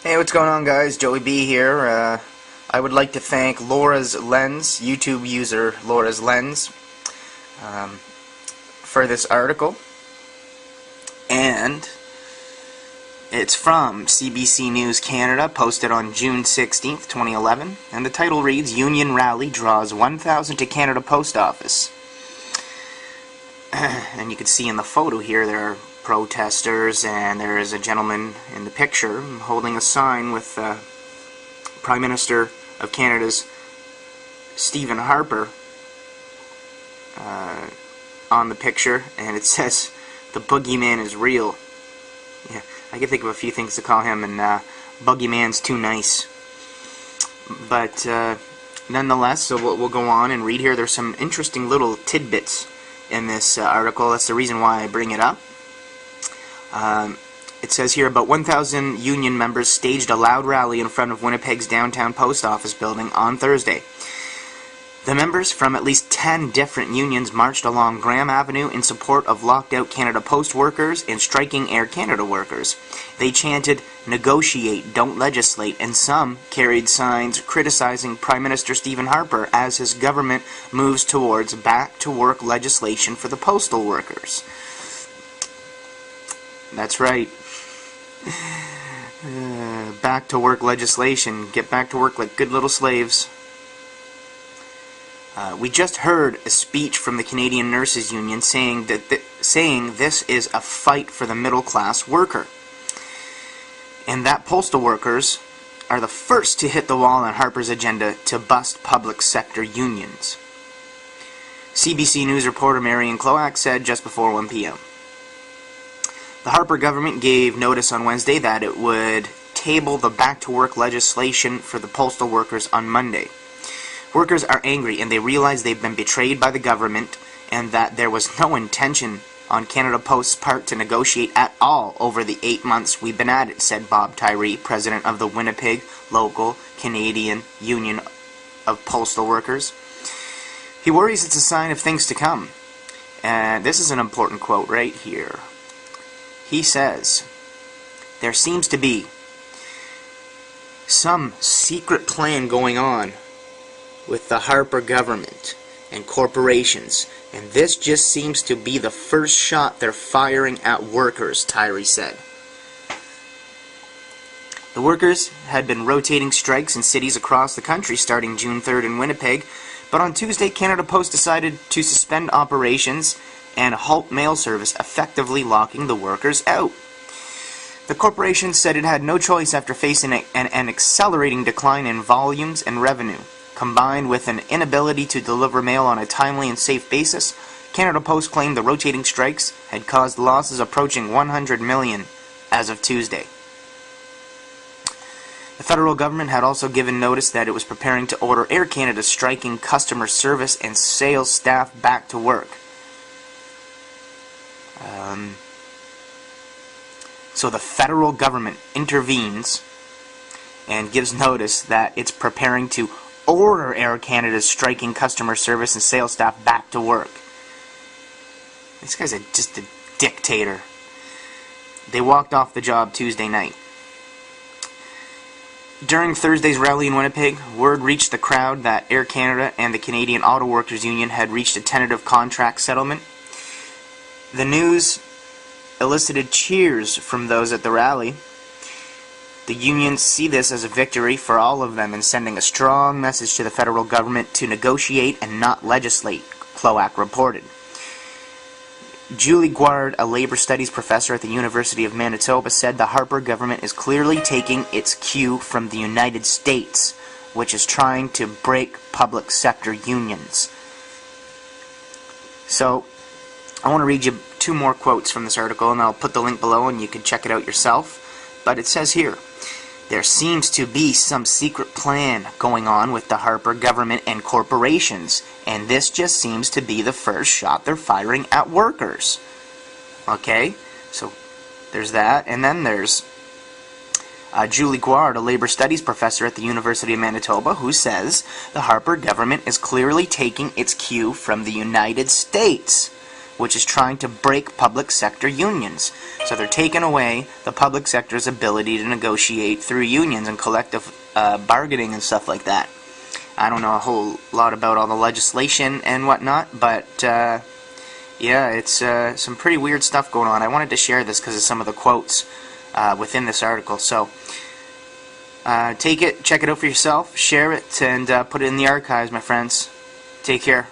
Hey, what's going on, guys? Joey B here. I would like to thank Laura's Lens, YouTube user Laura's Lens, for this article. And it's from CBC News Canada, posted on June 16th, 2011. And the title reads, Union Rally Draws 1,000 to Canada Post Office. And you can see in the photo here there are protesters, and there is a gentleman in the picture holding a sign with Prime Minister of Canada's Stephen Harper on the picture, and it says, "The boogeyman is real." Yeah, I can think of a few things to call him, and boogeyman's too nice. But nonetheless, so we'll go on and read here. There's some interesting little tidbits in this article. That's the reason why I bring it up. It says here, about 1,000 union members staged a loud rally in front of Winnipeg's downtown post office building on Thursday. The members from at least 10 different unions marched along Graham Avenue in support of locked-out Canada Post workers and striking Air Canada workers. They chanted, "Negotiate, don't legislate," and some carried signs criticizing Prime Minister Stephen Harper as his government moves towards back-to-work legislation for the postal workers. That's right. Back-to-work legislation. Get back to work like good little slaves. We just heard a speech from the Canadian Nurses Union saying this is a fight for the middle-class worker, and that postal workers are the first to hit the wall on Harper's agenda to bust public sector unions. CBC News reporter Marion Cloack said just before 1 p.m. The Harper government gave notice on Wednesday that it would table the back-to-work legislation for the postal workers on Monday. Workers are angry, and they realize they've been betrayed by the government and that there was no intention on Canada Post's part to negotiate at all over the 8 months we've been at it, said Bob Tyree, president of the Winnipeg Local Canadian Union of Postal Workers. He worries it's a sign of things to come. And this is an important quote right here. He says, "There seems to be some secret plan going on with the Harper government and corporations, and this just seems to be the first shot they're firing at workers," Tyree said. The workers had been rotating strikes in cities across the country starting June 3rd in Winnipeg, but on Tuesday Canada Post decided to suspend operations and halt mail service, effectively locking the workers out. The corporation said it had no choice after facing an accelerating decline in volumes and revenue. Combined with an inability to deliver mail on a timely and safe basis, Canada Post claimed the rotating strikes had caused losses approaching $100 million as of Tuesday. The federal government had also given notice that it was preparing to order Air Canada's striking customer service and sales staff back to work. So the federal government intervenes and gives notice that it's preparing to order Air Canada's striking customer service and sales staff back to work. This guy's just a dictator. They walked off the job Tuesday night. During Thursday's rally in Winnipeg, word reached the crowd that Air Canada and the Canadian Auto Workers Union had reached a tentative contract settlement. The news elicited cheers from those at the rally. The unions see this as a victory for all of them and sending a strong message to the federal government to negotiate and not legislate, Cloack reported. Julie Guard, a labor studies professor at the University of Manitoba, said the Harper government is clearly taking its cue from the United States, which is trying to break public sector unions. So, I want to read you two more quotes from this article, and I'll put the link below and you can check it out yourself. But it says here, "There seems to be some secret plan going on with the Harper government and corporations, and this just seems to be the first shot they're firing at workers." Okay, so there's that, and then there's Julie Guard, a labor studies professor at the University of Manitoba, who says the Harper government is clearly taking its cue from the United States, which is trying to break public sector unions. So they're taking away the public sector's ability to negotiate through unions and collective bargaining and stuff like that. I don't know a whole lot about all the legislation and whatnot, but yeah, it's some pretty weird stuff going on. I wanted to share this because of some of the quotes within this article. So take it, check it out for yourself, share it, and put it in the archives, my friends. Take care.